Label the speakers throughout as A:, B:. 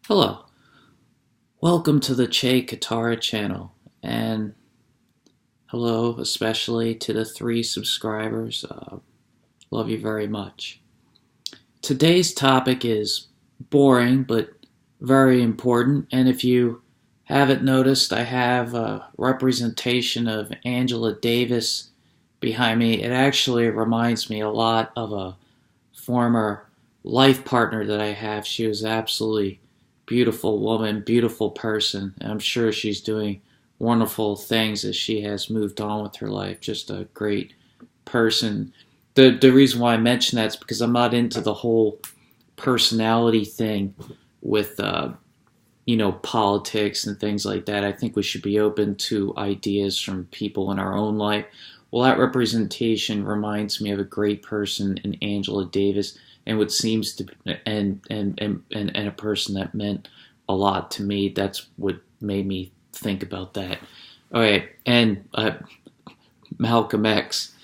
A: Hello, welcome to the Che Katara channel, and hello especially to the 3 subscribers. Love you very much. Today's topic is boring but very important, and if you haven't noticed, I have a representation of Angela Davis behind me. It actually reminds me a lot of a former life partner that I have. She was absolutely beautiful woman, beautiful person. And I'm sure she's doing wonderful things as she has moved on with her life. Just a great person. The reason why I mention that is because I'm not into the whole personality thing with politics and things like that. I think we should be open to ideas from people in our own life. Well, that representation reminds me of a great person in Angela Davis, and what seems to and a person that meant a lot to me. That's what made me think about that. Okay, and Malcolm X.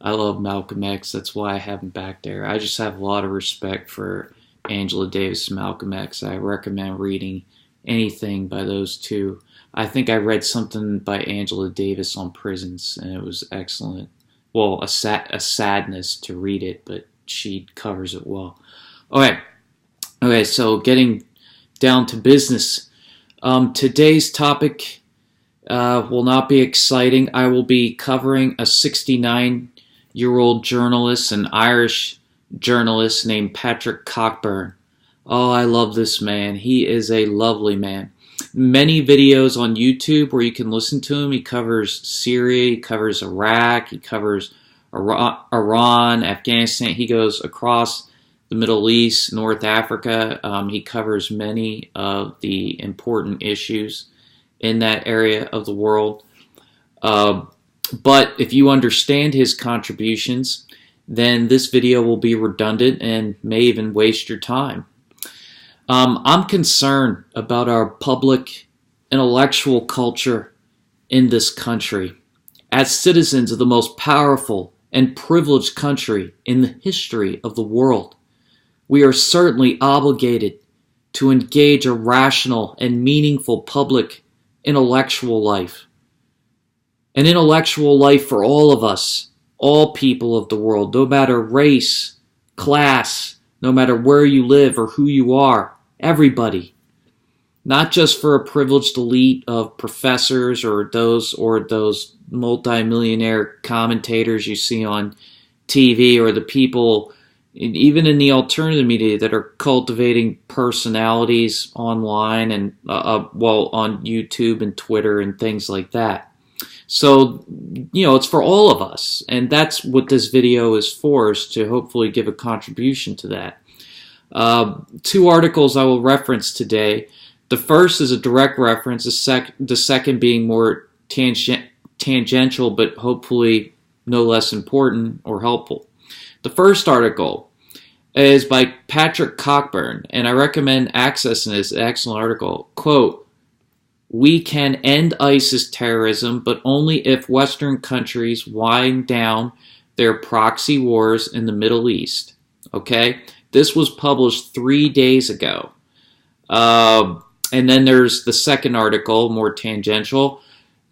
A: I love Malcolm X. That's why I have him back there. I just have a lot of respect for Angela Davis and Malcolm X. I recommend reading anything by those two. I think I read something by Angela Davis on prisons, and it was excellent. Well, a sadness to read it, but she covers it well. Okay, so getting down to business. Today's topic will not be exciting. I will be covering a 69-year-old journalist, an Irish journalist named Patrick Cockburn. Oh, I love this man. He is a lovely man. Many videos on YouTube where you can listen to him. He covers Syria, he covers Iraq, he covers Iran, Afghanistan. He goes across the Middle East, North Africa. He covers many of the important issues in that area of the world. But if you understand his contributions, then this video will be redundant and may even waste your time. I'm concerned about our public intellectual culture in this country. As citizens of the most powerful and privileged country in the history of the world, we are certainly obligated to engage a rational and meaningful public intellectual life. An intellectual life for all of us, all people of the world, no matter race, class, no matter where you live or who you are, everybody. Not just for a privileged elite of professors or those multimillionaire commentators you see on TV, or the people even in the alternative media that are cultivating personalities online and on YouTube and Twitter and things like that. So, it's for all of us, and that's what this video is for, is to hopefully give a contribution to that. 2 articles I will reference today. The first is a direct reference, the second being more tangential, but hopefully no less important or helpful. The first article is by Patrick Cockburn, and I recommend accessing this excellent article. Quote, "We can end ISIS terrorism, but only if Western countries wind down their proxy wars in the Middle East." Okay? This was published 3 days ago. And then there's the second article, more tangential.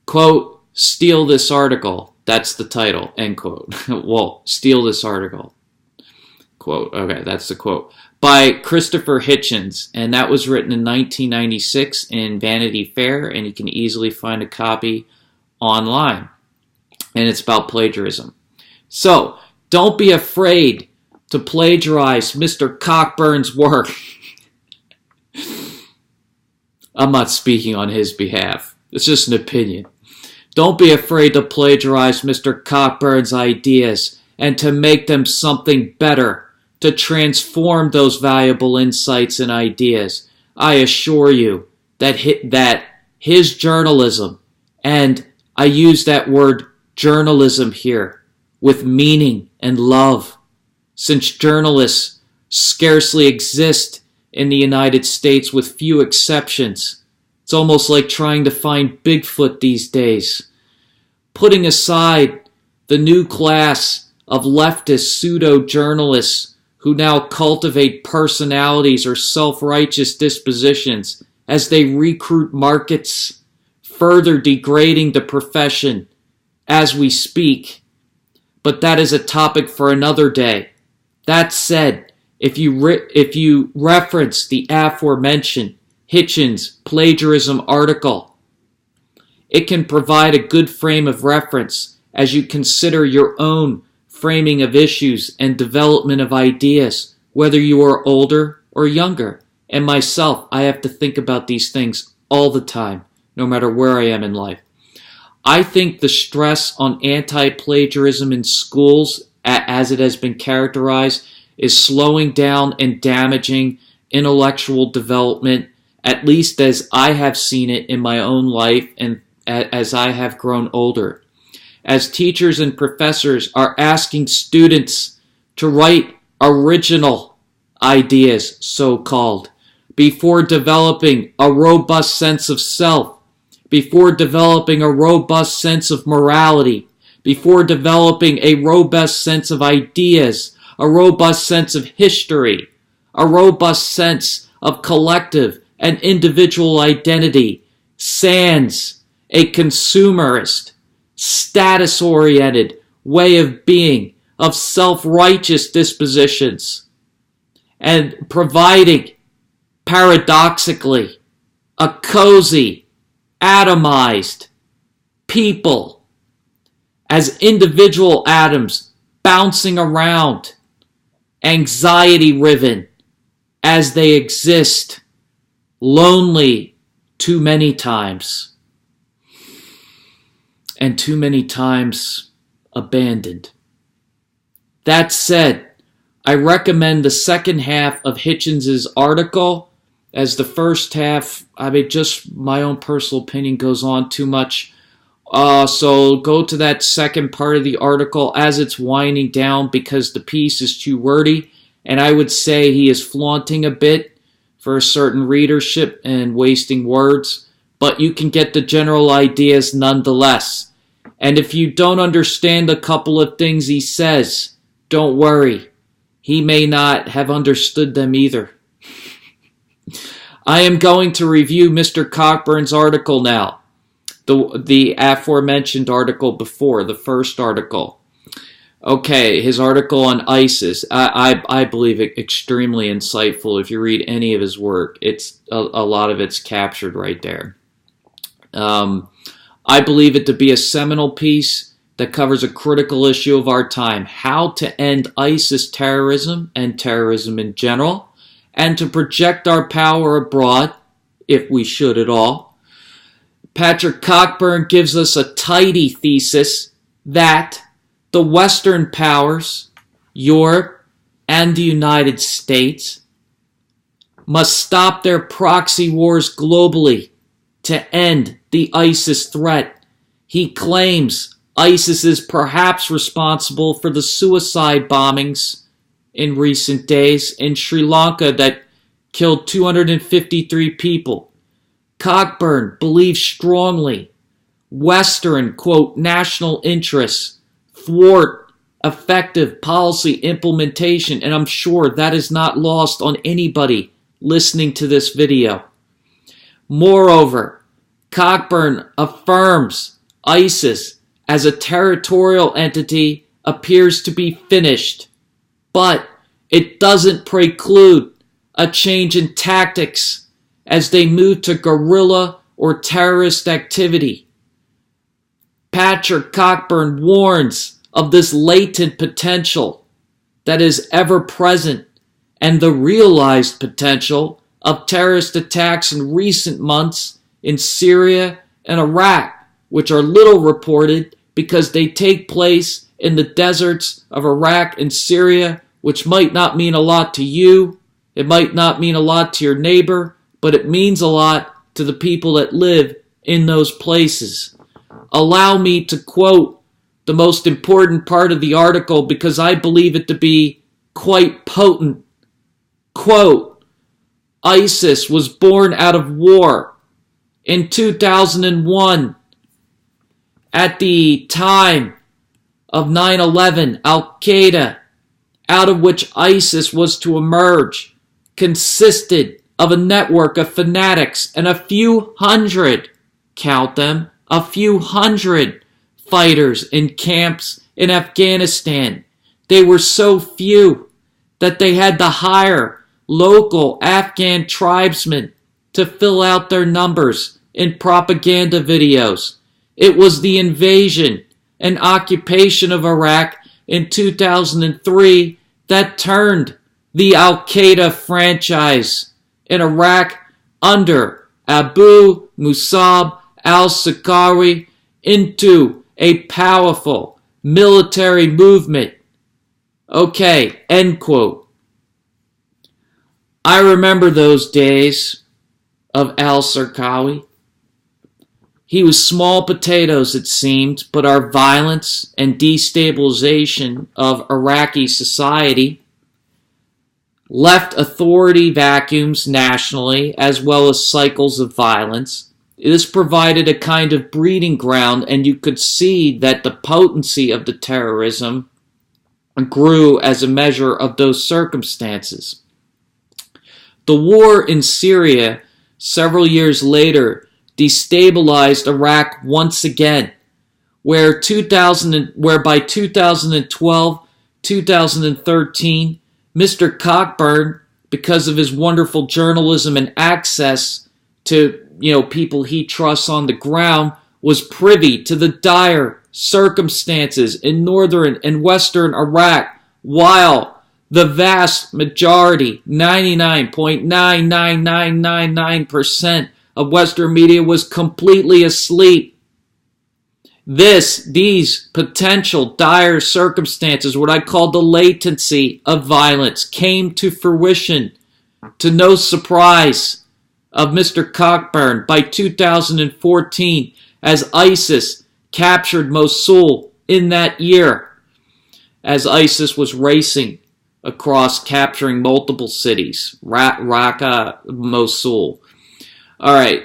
A: Quote, "Steal this article." That's the title, end quote. Well, steal this article. Quote, okay, that's the quote. By Christopher Hitchens, and that was written in 1996 in Vanity Fair, and you can easily find a copy online. And it's about plagiarism. So, don't be afraid to plagiarize Mr. Cockburn's work. I'm not speaking on his behalf. It's just an opinion. Don't be afraid to plagiarize Mr. Cockburn's ideas and to make them something better, to transform those valuable insights and ideas. I assure you that his journalism, and I use that word journalism here, with meaning and love, since journalists scarcely exist in the United States with few exceptions. It's almost like trying to find Bigfoot these days. Putting aside the new class of leftist pseudo-journalists who now cultivate personalities or self-righteous dispositions as they recruit markets, further degrading the profession as we speak. But that is a topic for another day. That said, if you reference the aforementioned Hitchens plagiarism article, it can provide a good frame of reference as you consider your own framing of issues and development of ideas, whether you are older or younger. And myself, I have to think about these things all the time, no matter where I am in life. I think the stress on anti-plagiarism in schools, as it has been characterized, is slowing down and damaging intellectual development, at least as I have seen it in my own life and as I have grown older. As teachers and professors are asking students to write original ideas, so-called, before developing a robust sense of self, before developing a robust sense of morality, before developing a robust sense of ideas, a robust sense of history, a robust sense of collective and individual identity, sans a consumerist, status-oriented way of being, of self-righteous dispositions, and providing, paradoxically, a cozy, atomized people as individual atoms bouncing around, anxiety-riven as they exist, lonely too many times. And too many times abandoned. That said, I recommend the second half of Hitchens' article, as the first half, just my own personal opinion goes on too much. So go to that second part of the article as it's winding down because the piece is too wordy, and I would say he is flaunting a bit for a certain readership and wasting words, but you can get the general ideas nonetheless. And if you don't understand a couple of things he says, don't worry. He may not have understood them either. I am going to review Mr. Cockburn's article now. The aforementioned article before, the first article. Okay, his article on ISIS. I believe it extremely insightful. If you read any of his work, it's a lot of it's captured right there. I believe it to be a seminal piece that covers a critical issue of our time, how to end ISIS terrorism and terrorism in general, and to project our power abroad, if we should at all. Patrick Cockburn gives us a tidy thesis that the Western powers, Europe and the United States, must stop their proxy wars globally to end the ISIS threat. He claims ISIS is perhaps responsible for the suicide bombings in recent days in Sri Lanka that killed 253 people. Cockburn believes strongly Western, quote, national interests thwart effective policy implementation, and I'm sure that is not lost on anybody listening to this video. Moreover, Cockburn affirms ISIS as a territorial entity appears to be finished, but it doesn't preclude a change in tactics as they move to guerrilla or terrorist activity. Patrick Cockburn warns of this latent potential that is ever present and the realized potential of terrorist attacks in recent months in Syria and Iraq, which are little reported because they take place in the deserts of Iraq and Syria, which might not mean a lot to you, it might not mean a lot to your neighbor, but it means a lot to the people that live in those places. Allow me to quote the most important part of the article because I believe it to be quite potent. Quote, ISIS was born out of war. In 2001, at the time of 9/11, Al-Qaeda out of which ISIS was to emerge consisted of a network of fanatics and a few hundred, count them, a few hundred fighters in camps in Afghanistan. They were so few that they had to hire local Afghan tribesmen to fill out their numbers in propaganda videos. It was the invasion and occupation of Iraq in 2003 that turned the Al-Qaeda franchise in Iraq under Abu Musab al-Zarqawi into a powerful military movement. Okay, end quote. I remember those days of al-Zarqawi. He was small potatoes, it seemed, but our violence and destabilization of Iraqi society left authority vacuums nationally as well as cycles of violence. This provided a kind of breeding ground, and you could see that the potency of the terrorism grew as a measure of those circumstances. The war in Syria several years later destabilized Iraq once again, where by 2012, 2013, Mr. Cockburn, because of his wonderful journalism and access to people he trusts on the ground, was privy to the dire circumstances in northern and western Iraq, while the vast majority, 99.99999% of Western media was completely asleep. These potential dire circumstances, what I call the latency of violence, came to fruition, to no surprise of Mr. Cockburn, by 2014, as ISIS captured Mosul in that year, as ISIS was racing across capturing multiple cities, Raqqa, Mosul, all right,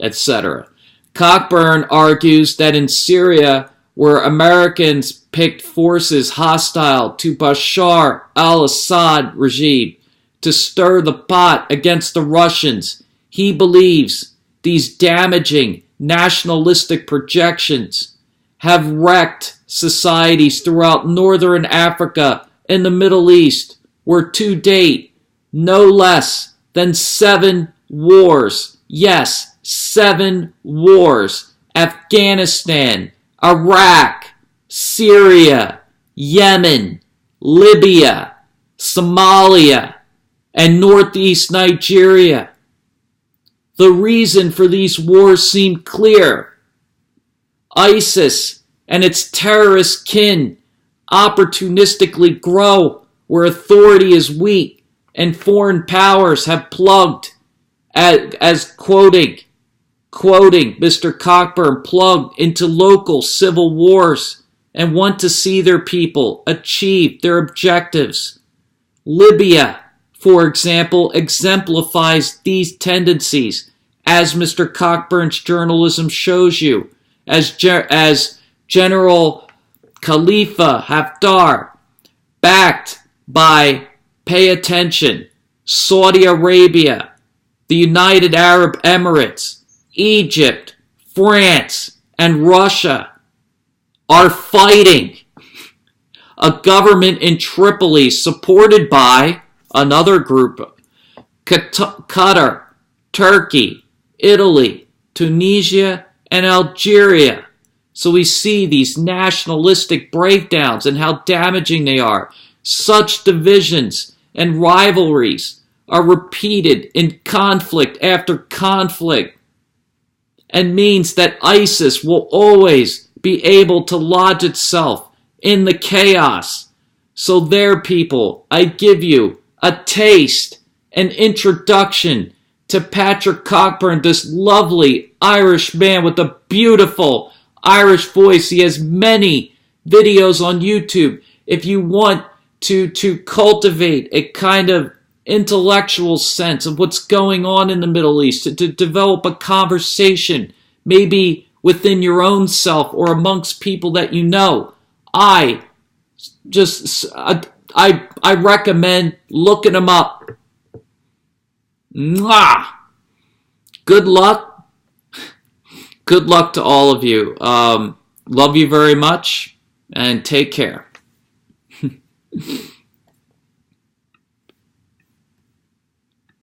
A: etc. Cockburn argues that in Syria, where Americans picked forces hostile to Bashar al-Assad regime to stir the pot against the Russians, he believes these damaging nationalistic projections have wrecked societies throughout northern Africa and the Middle East, where to date, no less than 7 wars, yes, 7 wars, Afghanistan, Iraq, Syria, Yemen, Libya, Somalia, and northeast Nigeria. The reason for these wars seemed clear. ISIS and its terrorist kin opportunistically grow where authority is weak and foreign powers have plugged, as quoting Mr. Cockburn, plugged into local civil wars and want to see their people achieve their objectives. Libya, for example, exemplifies these tendencies, as Mr. Cockburn's journalism shows you, as General Khalifa Haftar, backed by, pay attention, Saudi Arabia, the United Arab Emirates, Egypt, France, and Russia, are fighting a government in Tripoli supported by another group, Qatar, Turkey, Italy, Tunisia, and Algeria. So we see these nationalistic breakdowns and how damaging they are. Such divisions and rivalries are repeated in conflict after conflict, and means that ISIS will always be able to lodge itself in the chaos. So there, people, I give you a taste, an introduction to Patrick Cockburn, this lovely Irish man with a beautiful Irish voice. He has many videos on YouTube. If you want to cultivate a kind of intellectual sense of what's going on in the Middle East, to develop a conversation, maybe within your own self or amongst people that you know, I I recommend looking them up. Mwah! Good luck. Good luck to all of you. Love you very much, and take care.